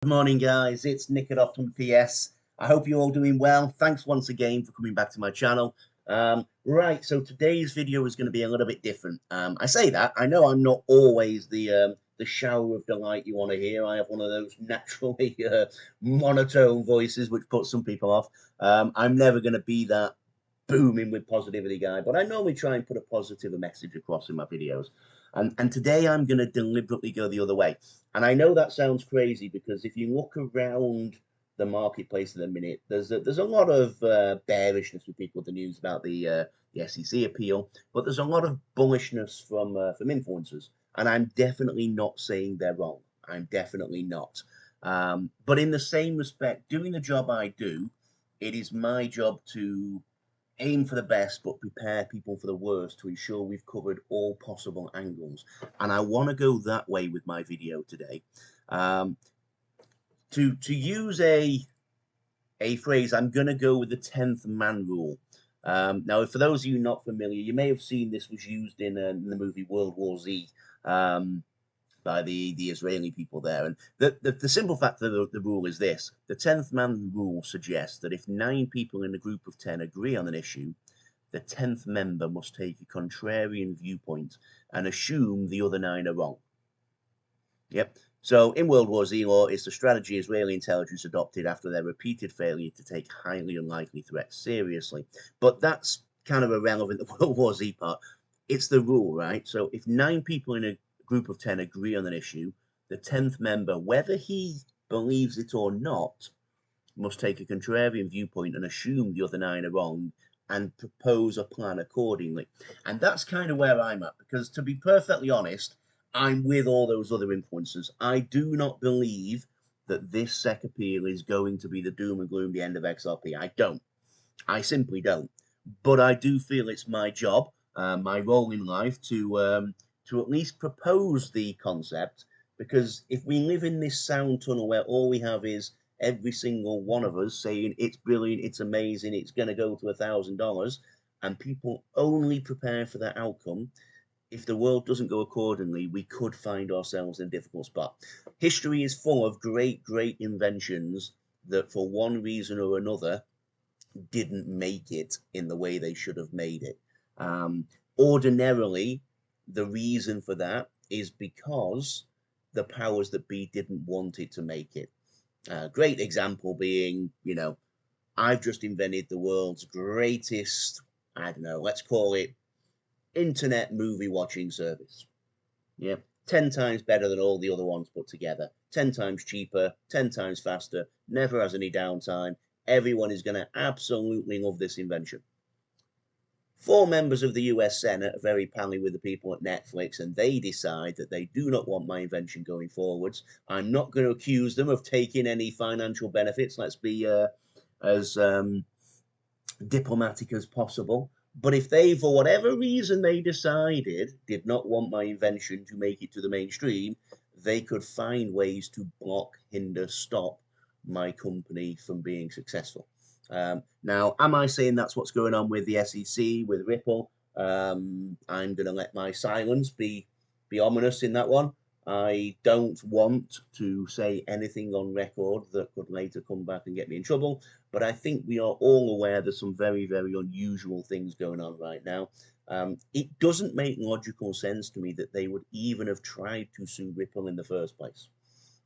Good morning, guys. It's Nick at Optimum PS. I hope you're all doing well. Thanks once again for coming back to my channel. Right, so today's video is going to be a little bit different. I say that. I know I'm not always the shower of delight you want to hear. I have one of those naturally monotone voices which puts some people off. I'm never going to be that booming with positivity guy, but I normally try and put a positive message across in my videos. And today I'm going to deliberately go the other way. And I know that sounds crazy because if you look around the marketplace at the minute, there's a lot of bearishness with people with the news about the SEC appeal, but there's a lot of bullishness from influencers, and I'm definitely not saying they're wrong. I'm definitely not. But in the same respect, doing the job I do, it is my job to aim for the best but prepare people for the worst to ensure we've covered all possible angles. And I want to go that way with my video today. To use a phrase, I'm going to go with the 10th man rule. Now, for those of you not familiar, you may have seen this was used in the movie World War Z. By the Israeli people there. And the simple fact of the rule is this. The 10th man rule suggests that if 9 people in a group of 10 agree on an issue, the 10th member must take a contrarian viewpoint and assume the other 9 are wrong. Yep. So in World War Z law, it's the strategy Israeli intelligence adopted after their repeated failure to take highly unlikely threats seriously. But that's kind of irrelevant, the World War Z part. It's the rule, right? So if 9 people in a group of 10 agree on an issue, the 10th member, whether he believes it or not, must take a contrarian viewpoint and assume the other 9 are wrong and propose a plan accordingly. And that's kind of where I'm at, because to be perfectly honest, I'm with all those other influencers. I do not believe that this SEC appeal is going to be the doom and gloom, the end of XRP. I don't. I simply don't. But I do feel it's my job, my role in life, to at least propose the concept, because if we live in this sound tunnel where all we have is every single one of us saying it's brilliant, it's amazing, it's going to go to $1,000, and people only prepare for that outcome, if the world doesn't go accordingly, we could find ourselves in a difficult spot. History is full of great, great inventions that for one reason or another didn't make it in the way they should have made it. Ordinarily, the reason for that is because the powers that be didn't want it to make it. Great example being, I've just invented the world's greatest, I don't know, let's call it internet movie watching service. Yeah, 10 times better than all the other ones put together, 10 times cheaper, 10 times faster, never has any downtime. Everyone is going to absolutely love this invention. 4 members of the US Senate are very pally with the people at Netflix, and they decide that they do not want my invention going forwards. I'm not going to accuse them of taking any financial benefits. Let's be as diplomatic as possible. But if they, for whatever reason they decided, did not want my invention to make it to the mainstream, they could find ways to block, hinder, stop my company from being successful. Now, am I saying that's what's going on with the SEC, with Ripple? I'm going to let my silence be ominous in that one. I don't want to say anything on record that could later come back and get me in trouble, but I think we are all aware there's some very, very unusual things going on right now. It doesn't make logical sense to me that they would even have tried to sue Ripple in the first place.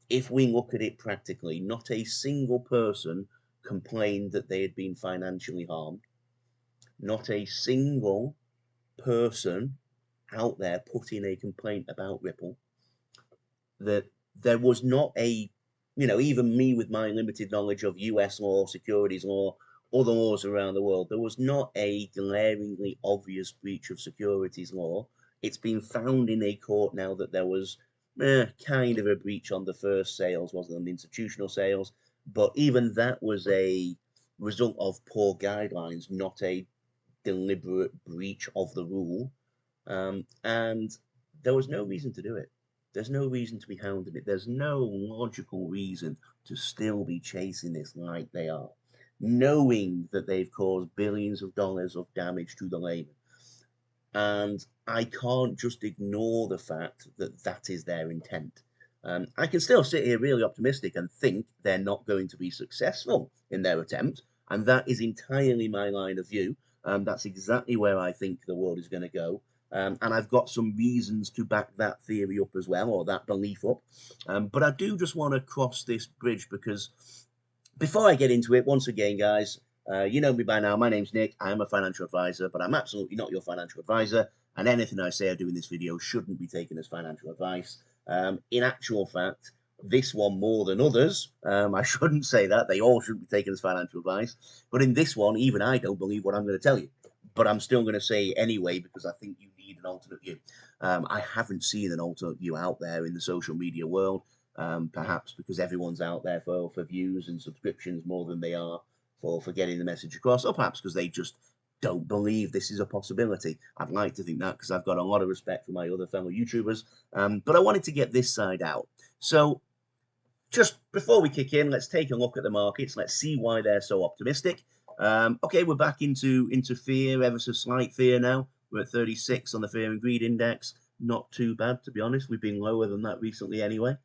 If we look at it practically, not a single person complained that they had been financially harmed. Not a single person out there put in a complaint about Ripple. That there was not a, even me with my limited knowledge of US law, securities law, other laws around the world, there was not a glaringly obvious breach of securities law. It's been found in a court now that there was kind of a breach on the first sales, wasn't on the institutional sales, but even that was a result of poor guidelines, not a deliberate breach of the rule. And there was no reason to do it. There's no reason to be hounding it. There's no logical reason to still be chasing this like they are, knowing that they've caused billions of dollars of damage to the layman. And I can't just ignore the fact that that is their intent. I can still sit here really optimistic and think they're not going to be successful in their attempt, and that is entirely my line of view. That's exactly where I think the world is going to go. And I've got some reasons to back that theory up as well, or that belief up. But I do just want to cross this bridge because before I get into it, once again, guys, you know me by now. My name's Nick. I am a financial advisor, but I'm absolutely not your financial advisor. And anything I say or do in this video shouldn't be taken as financial advice. In actual fact, this one more than others, I shouldn't say that. They all shouldn't be taken as financial advice. But in this one, even I don't believe what I'm going to tell you. But I'm still going to say it anyway because I think you need an alternate view. I haven't seen an alternate view out there in the social media world. Perhaps because everyone's out there for views and subscriptions more than they are for getting the message across, or perhaps because they just don't believe this is a possibility. I'd like to think that because I've got a lot of respect for my other fellow YouTubers, but I wanted to get this side out. So just before we kick in, let's take a look at the markets. Let's see why they're so optimistic. Okay, we're back into fear, ever so slight fear now. We're at 36 on the fear and greed index. Not too bad, to be honest. We've been lower than that recently anyway.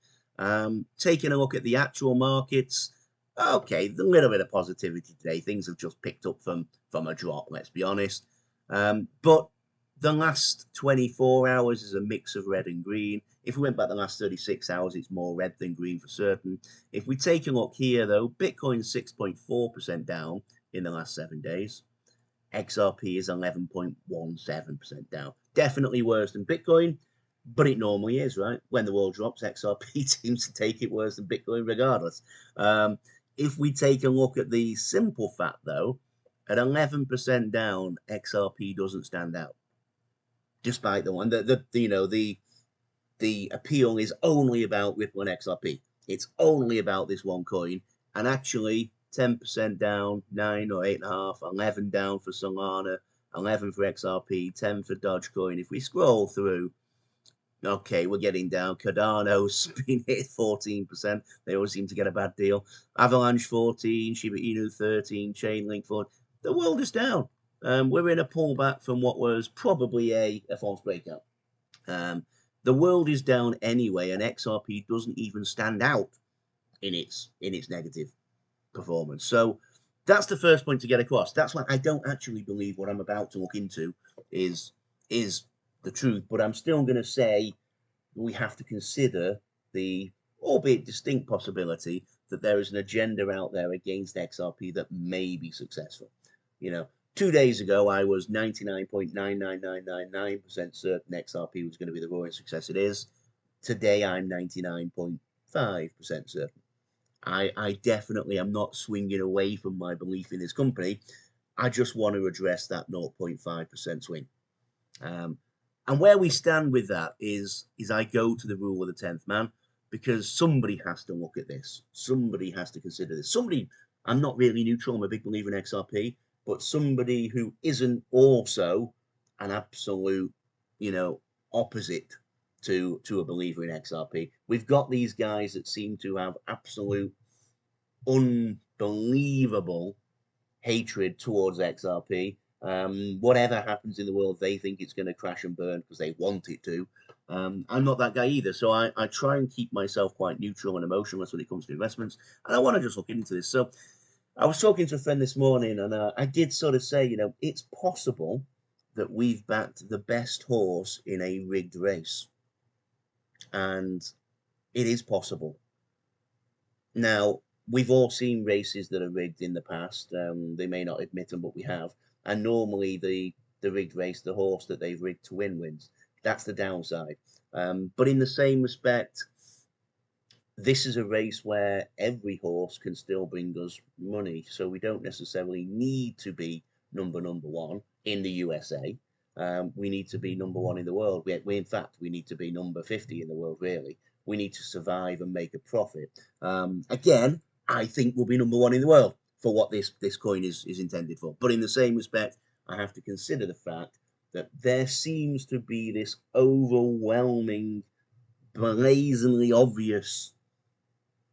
Taking a look at the actual markets, okay, a little bit of positivity today. Things have just picked up from a drop, let's be honest. But the last 24 hours is a mix of red and green. If we went back the last 36 hours, it's more red than green for certain. If we take a look here, though, Bitcoin's 6.4% down in the last 7 days. XRP is 11.17% down. Definitely worse than Bitcoin. But it normally is, right? When the world drops, XRP seems to take it worse than Bitcoin regardless. If we take a look at the simple fact, though, at 11% down, XRP doesn't stand out. Despite the one, the appeal is only about Ripple and XRP. It's only about this one coin. And actually, 10% down, 9 or 8.5, 11 down for Solana, 11 for XRP, 10 for Dogecoin. If we scroll through, okay, we're getting down. Cardano's been hit 14%. They always seem to get a bad deal. Avalanche 14, Shiba Inu 13, Chainlink 14. The world is down. We're in a pullback from what was probably a false breakout. The world is down anyway, and XRP doesn't even stand out in its negative performance. So that's the first point to get across. That's why I don't actually believe what I'm about to look into is the truth, but I'm still going to say we have to consider the albeit distinct possibility that there is an agenda out there against XRP that may be successful. 2 days ago, I was 99.99999% certain XRP was going to be the roaring success it is. Today, I'm 99.5% certain. I definitely am not swinging away from my belief in this company. I just want to address that 0.5% swing. And where we stand with that is I go to the rule of the 10th man, because somebody has to look at this. Somebody has to consider this. I'm not really neutral. I'm a big believer in XRP, but somebody who isn't also an absolute, opposite to a believer in XRP. We've got these guys that seem to have absolute unbelievable hatred towards XRP. Whatever happens in the world, they think it's going to crash and burn because they want it to. I'm not that guy either, so I try and keep myself quite neutral and emotionless when it comes to investments, and I want to just look into this. So I was talking to a friend this morning, and I did sort of say, it's possible that we've backed the best horse in a rigged race, and it is possible. Now, we've all seen races that are rigged in the past. They may not admit them, but we have. And normally the rigged race, the horse that they've rigged to win wins. That's the downside. But in the same respect, this is a race where every horse can still bring us money. So we don't necessarily need to be number one in the USA. We need to be number one in the world. In fact, we need to be number 50 in the world, really. We need to survive and make a profit. Again, I think we'll be number one in the world for what this coin is intended for. But in the same respect, I have to consider the fact that there seems to be this overwhelming, blazingly obvious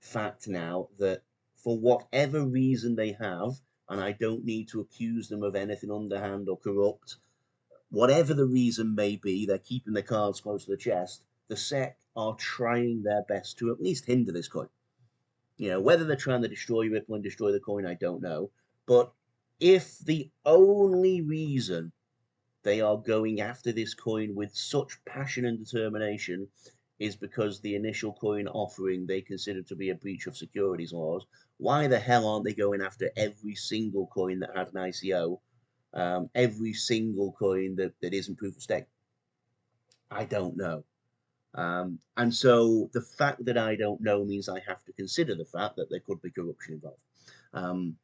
fact now that for whatever reason they have, and I don't need to accuse them of anything underhand or corrupt, whatever the reason may be, they're keeping their cards close to the chest. The SEC are trying their best to at least hinder this coin. You know, whether they're trying to destroy Ripple and destroy the coin, I don't know. But if the only reason they are going after this coin with such passion and determination is because the initial coin offering they consider to be a breach of securities laws, why the hell aren't they going after every single coin that had an ICO, every single coin that isn't proof of stake? I don't know. And so the fact that I don't know means I have to consider the fact that there could be corruption involved. Um,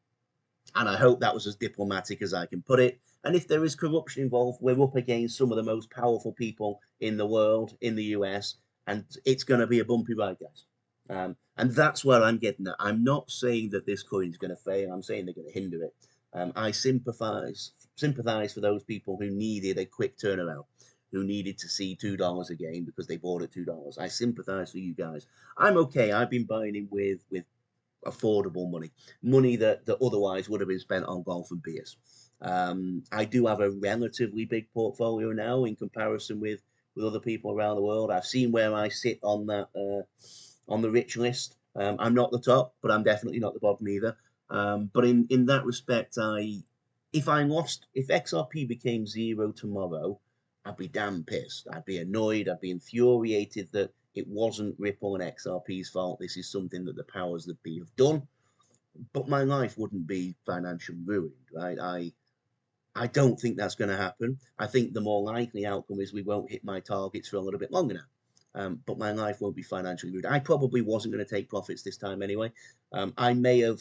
and I hope that was as diplomatic as I can put it. And if there is corruption involved, we're up against some of the most powerful people in the world, in the US, and it's going to be a bumpy ride, guys. And that's where I'm getting at. I'm not saying that this coin is going to fail. I'm saying they're going to hinder it. I sympathize for those people who needed a quick turnaround, who needed to see $2 again because they bought at $2. I sympathize for you guys. I'm okay. I've been buying it with affordable money that otherwise would have been spent on golf and beers. I do have a relatively big portfolio now in comparison with other people around the world. I've seen where I sit on that on the rich list. I'm not the top, but I'm definitely not the bottom either. But in that respect, if XRP became zero tomorrow, I'd be damn pissed. I'd be annoyed. I'd be infuriated that it wasn't Ripple and XRP's fault. This is something that the powers that be have done. But my life wouldn't be financially ruined, right? I don't think that's going to happen. I think the more likely outcome is we won't hit my targets for a little bit longer now. But my life won't be financially ruined. I probably wasn't going to take profits this time anyway. I may have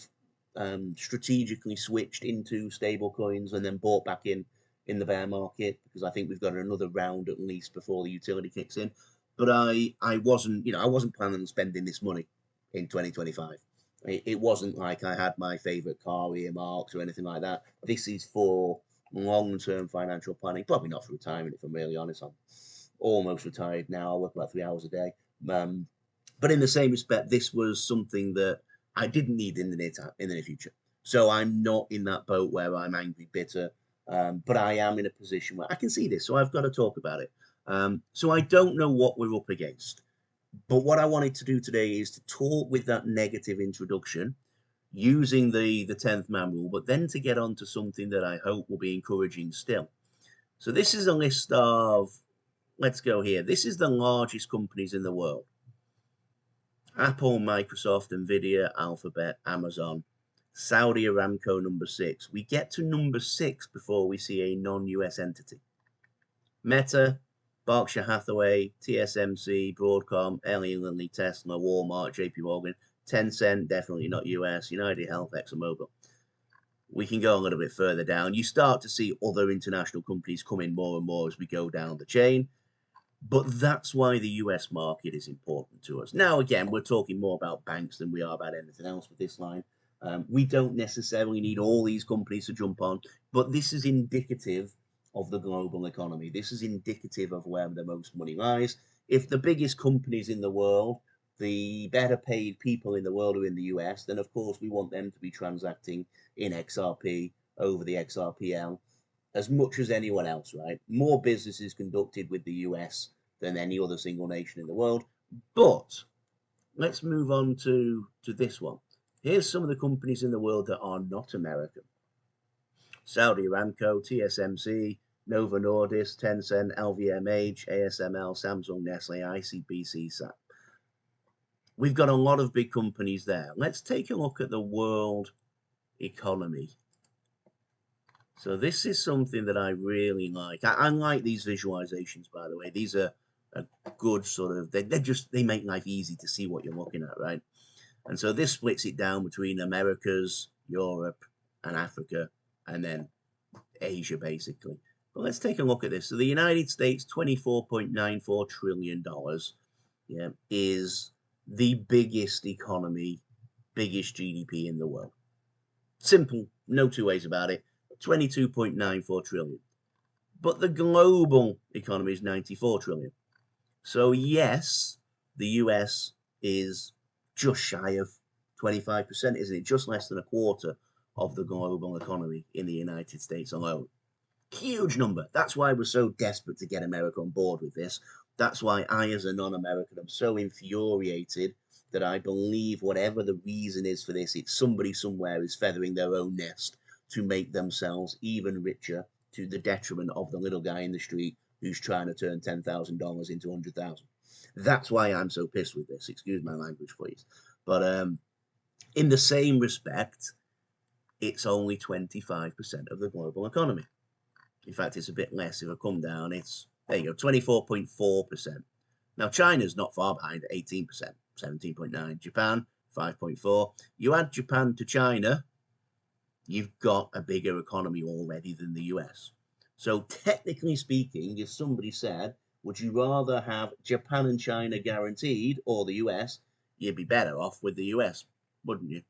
strategically switched into stable coins and then bought back in the bear market because I think we've got another round at least before the utility kicks in. But I wasn't, I wasn't planning on spending this money in 2025. It wasn't like I had my favorite car earmarked or anything like that. This is for long-term financial planning, probably not for retirement if I'm really honest. I'm almost retired now. I work about 3 hours a day. But in the same respect, this was something that I didn't need in the near future. So I'm not in that boat where I'm angry, bitter, but I am in a position where I can see this, so I've got to talk about it. So I don't know what we're up against, but what I wanted to do today is to talk with that negative introduction using the 10th man rule, but then to get on to something that I hope will be encouraging still. So this is a list of, let's go here. This is the largest companies in the world. Apple, Microsoft, Nvidia, Alphabet, Amazon, Saudi Aramco number 6. We get to number 6 before we see a non-US entity. Meta, Berkshire Hathaway, TSMC, Broadcom, Eli Lilly, Tesla, Walmart, JP Morgan, Tencent, definitely not US, United Health, ExxonMobil. We can go a little bit further down. You start to see other international companies come in more and more as we go down the chain. But that's why the US market is important to us. Now, again, we're talking more about banks than we are about anything else with this line. We don't necessarily need all these companies to jump on, but this is indicative of the global economy. This is indicative of where the most money lies. If the biggest companies in the world, the better paid people in the world are in the US, then of course we want them to be transacting in XRP over the XRPL as much as anyone else, right? More business is conducted with the US than any other single nation in the world. But let's move on to this one. Here's some of the companies in the world that are not American. Saudi Aramco, TSMC, Novo Nordisk, Tencent, LVMH, ASML, Samsung, Nestle, ICBC, SAP. We've got a lot of big companies there. Let's take a look at the world economy. So this is something that I really like. I like these visualizations, by the way. These are a good sort of, they make life easy to see what you're looking at, right? And so this splits it down between Americas, Europe, and Africa, and then Asia, basically. But let's take a look at this. So the United States, $24.94 trillion, yeah, is the biggest economy, biggest GDP in the world. Simple, no two ways about it. 22.94 trillion. But the global economy is 94 trillion. So yes, the US is just shy of 25%, isn't it? Just less than a quarter of the global economy in the United States alone. Huge number. That's why we're so desperate to get America on board with this. That's why I, as a non-American, am so infuriated that I believe whatever the reason is for this, it's somebody somewhere is feathering their own nest to make themselves even richer to the detriment of the little guy in the street who's trying to turn $10,000 into 100,000. That's why I'm so pissed with this. Excuse my language, please. But in the same respect, it's only 25% of the global economy. In fact, it's a bit less. If I come down, it's, there you go, 24.4%. Now, China's not far behind at 18%, 17.9. Japan, 5.4. You add Japan to China, you've got a bigger economy already than the US. So technically speaking, if somebody said, would you rather have Japan and China guaranteed or the US, you'd be better off with the US, wouldn't you?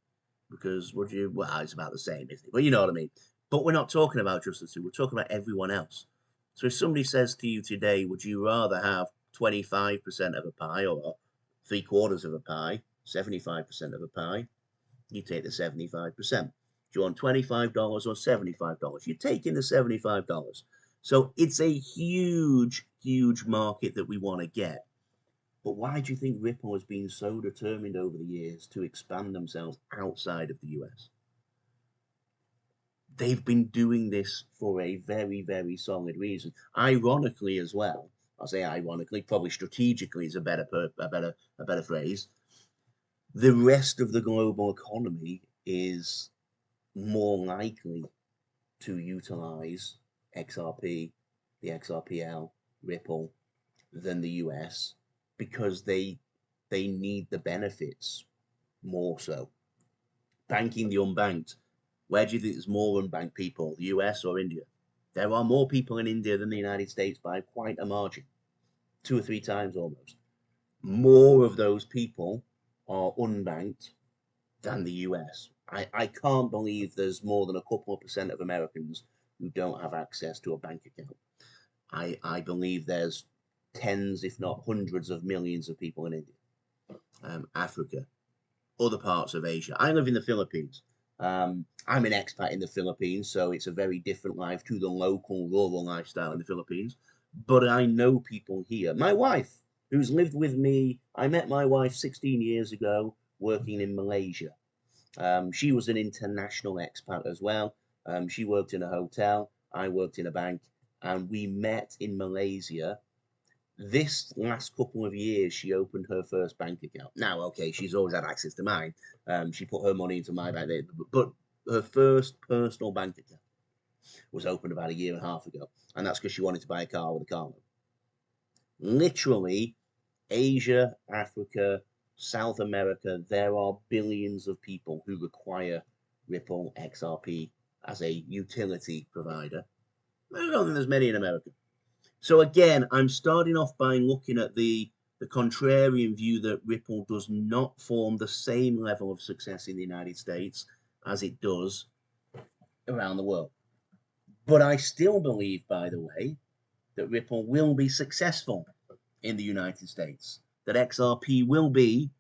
Because would you, well, it's about the same, isn't it? But you know what I mean. But we're not talking about just the two, we're talking about everyone else. So if somebody says to you today, would you rather have 25% of a pie or 3/4 of a pie, 75% of a pie, you take the 75%. Do you want $25 or $75? You're taking the $75. So it's a huge, huge market that we want to get. But why do you think Ripple has been so determined over the years to expand themselves outside of the US? They've been doing this for a very, very solid reason. Ironically, as well, I'll say ironically, probably strategically is a better phrase. The rest of the global economy is more likely to utilize XRP, the XRPL, Ripple, than the US because they need the benefits more so. Banking the unbanked. Where do you think there's more unbanked people, the US or India? There are more people in India than the United States by quite a margin, 2 or 3 times almost. More of those people are unbanked than the US. I can't believe there's more than a couple of percent of Americans who don't have access to a bank account. I believe there's tens, if not hundreds of millions of people in India, Africa, other parts of Asia. I live in the Philippines. I'm an expat in the Philippines, so it's a very different life to the local rural lifestyle in the Philippines. But I know people here. My wife, who's lived with me, I met my wife 16 years ago working in Malaysia. She was an international expat as well. She worked in a hotel, I worked in a bank, and we met in Malaysia. This last couple of years, she opened her first bank account. Now, okay, she's always had access to mine. She put her money into my bank, but her first personal bank account was opened about a year and a half ago, and that's because she wanted to buy a car with a car loan. Literally, Asia, Africa, South America, there are billions of people who require Ripple XRP as a utility provider. I don't think there's many in America. So again, I'm starting off by looking at the contrarian view that Ripple does not form the same level of success in the United States as it does around the world. But I still believe, by the way, that Ripple will be successful in the United States, that XRP will be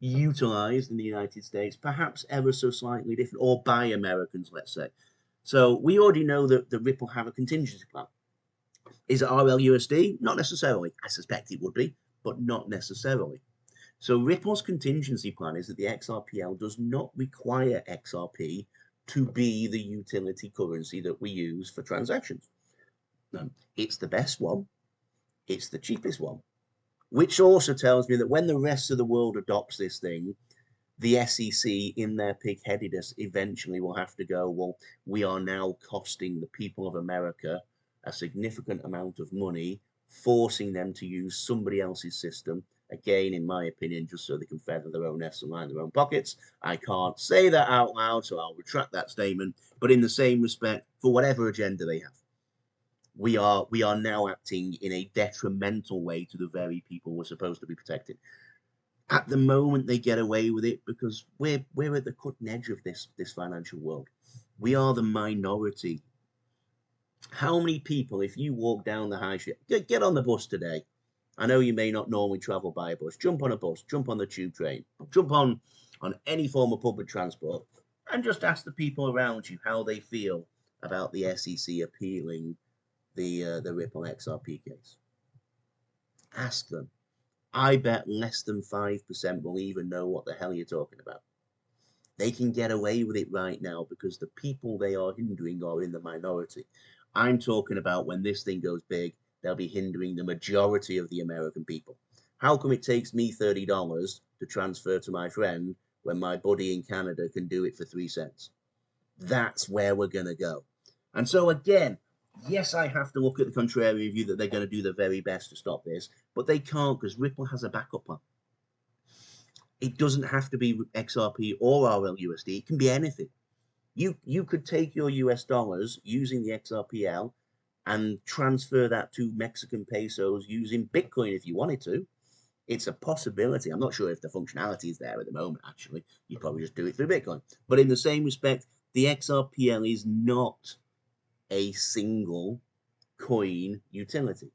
utilized in the United States, perhaps ever so slightly different, or by Americans, let's say. So we already know that the Ripple have a contingency plan. Is it RLUSD? Not necessarily. I suspect it would be, but not necessarily. So Ripple's contingency plan is that the XRPL does not require XRP to be the utility currency that we use for transactions. It's the best one. It's the cheapest one. Which also tells me that when the rest of the world adopts this thing, the SEC, in their pig-headedness, eventually will have to go, well, we are now costing the people of America a significant amount of money, forcing them to use somebody else's system. Again, in my opinion, just so they can feather their own nests and line their own pockets. I can't say that out loud, so I'll retract that statement. But in the same respect, for whatever agenda they have, we are now acting in a detrimental way to the very people we're supposed to be protecting. At the moment, they get away with it because we're at the cutting edge of this financial world. We are the minority. How many people, if you walk down the high street, get on the bus today. I know you may not normally travel by a bus. Jump on a bus, jump on the tube train, jump on any form of public transport, and just ask the people around you how they feel about the SEC appealing the Ripple XRP case. Ask them. I bet less than 5% will even know what the hell you're talking about. They can get away with it right now because the people they are hindering are in the minority. I'm talking about when this thing goes big, they'll be hindering the majority of the American people. How come it takes me $30 to transfer to my friend when my buddy in Canada can do it for 3 cents? That's where we're going to go. And so, again, yes, I have to look at the contrary view that they're going to do their very best to stop this, but they can't because Ripple has a backup plan. It doesn't have to be XRP or RLUSD. It can be anything. You could take your US dollars using the XRPL and transfer that to Mexican pesos using Bitcoin if you wanted to. It's a possibility. I'm not sure if the functionality is there at the moment, actually. You probably just do it through Bitcoin. But in the same respect, the XRPL is not a single coin utility.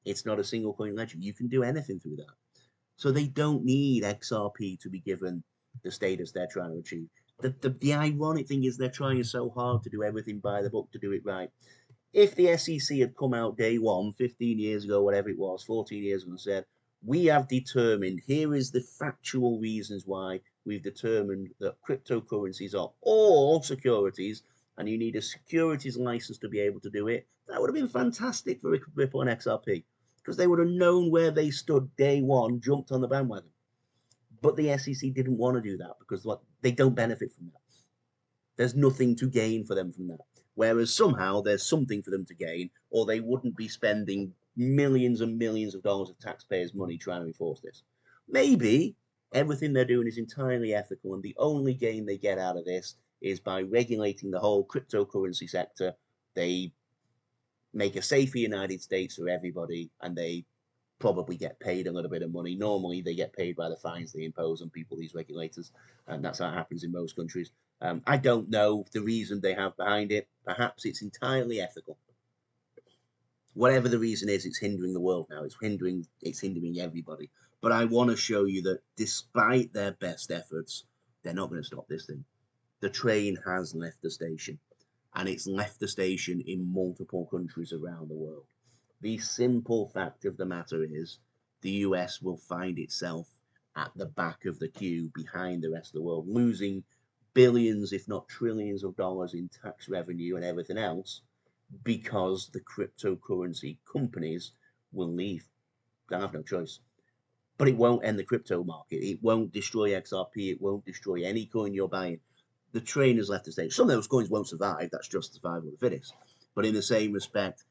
It's not a single coin ledger. You can do anything through that. So they don't need XRP to be given the status they're trying to achieve. The ironic thing is they're trying so hard to do everything by the book, to do it right. If the SEC had come out day one, 15 years ago, whatever it was, 14 years ago, and said, we have determined, here is the factual reasons why we've determined that cryptocurrencies are all securities, and you need a securities license to be able to do it, that would have been fantastic for Ripple and XRP, because they would have known where they stood day one, jumped on the bandwagon. But the SEC didn't want to do that because they don't benefit from that. There's nothing to gain for them from that. Whereas somehow there's something for them to gain, or they wouldn't be spending millions and millions of dollars of taxpayers' money trying to enforce this. Maybe everything they're doing is entirely ethical, and the only gain they get out of this is by regulating the whole cryptocurrency sector. They make a safer United States for everybody, and they probably get paid a little bit of money. Normally, they get paid by the fines they impose on people, these regulators, and that's how it happens in most countries. I don't know the reason they have behind it. Perhaps it's entirely ethical. Whatever the reason is, it's hindering the world now. It's hindering everybody. But I want to show you that despite their best efforts, they're not going to stop this thing. The train has left the station, and it's left the station in multiple countries around the world. The simple fact of the matter is the US will find itself at the back of the queue behind the rest of the world, losing billions, if not trillions of dollars in tax revenue and everything else because the cryptocurrency companies will leave. They'll have no choice. But it won't end the crypto market. It won't destroy XRP. It won't destroy any coin you're buying. The train has left the station. Some of those coins won't survive. That's just survival of the fittest. But in the same respect,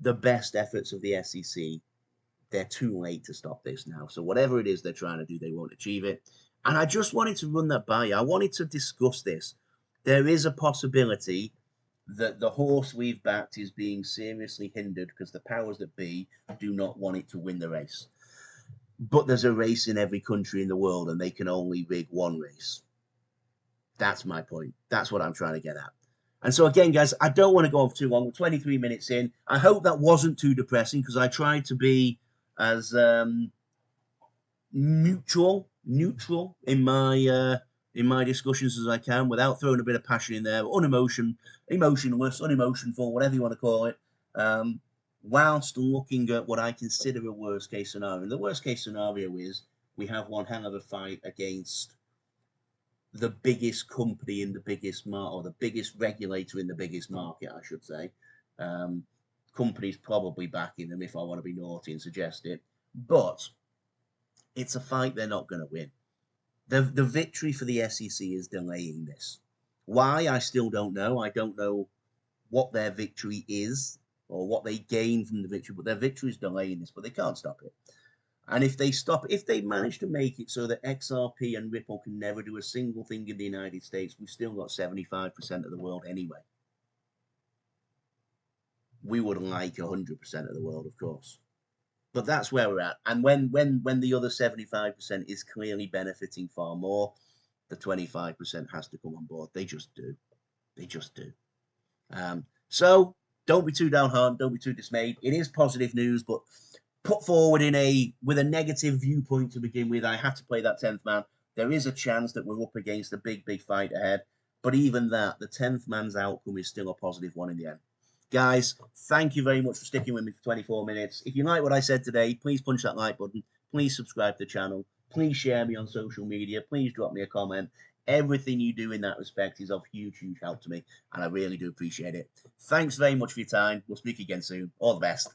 the best efforts of the SEC, they're too late to stop this now. So whatever it is they're trying to do, they won't achieve it. And I just wanted to run that by you. I wanted to discuss this. There is a possibility that the horse we've backed is being seriously hindered because the powers that be do not want it to win the race. But there's a race in every country in the world, and they can only rig one race. That's my point. That's what I'm trying to get at. And so again, guys, I don't want to go on for too long. We're 23 minutes in. I hope that wasn't too depressing because I tried to be as neutral in my discussions as I can without throwing a bit of passion in there, emotionless, unemotional, whatever you want to call it, whilst looking at what I consider a worst case scenario. And the worst case scenario is we have one hell of a fight against the biggest company in the biggest market, or the biggest regulator in the biggest market, I should say. Companies probably backing them if I want to be naughty and suggest it. But it's a fight they're not going to win. The victory for the SEC is delaying this. Why? I still don't know. I don't know what their victory is or what they gain from the victory, but their victory is delaying this, but they can't stop it. And if they manage to make it so that XRP and Ripple can never do a single thing in the United States, we've still got 75% of the world anyway. We would like 100% of the world, of course. But that's where we're at. And when the other 75% is clearly benefiting far more, the 25% has to come on board. They just do. They just do. So don't be too downhearted. Don't be too dismayed. It is positive news, but put forward with a negative viewpoint to begin with. I have to play that 10th man. There is a chance that we're up against a big fight ahead. But even that, the 10th man's outcome is still a positive one in the end. Guys, thank you very much for sticking with me for 24 minutes. If you like what I said today, please punch that like button. Please subscribe to the channel. Please share me on social media. Please drop me a comment. Everything you do in that respect is of huge, huge help to me, and I really do appreciate it. Thanks very much for your time. We'll speak again soon. All the best.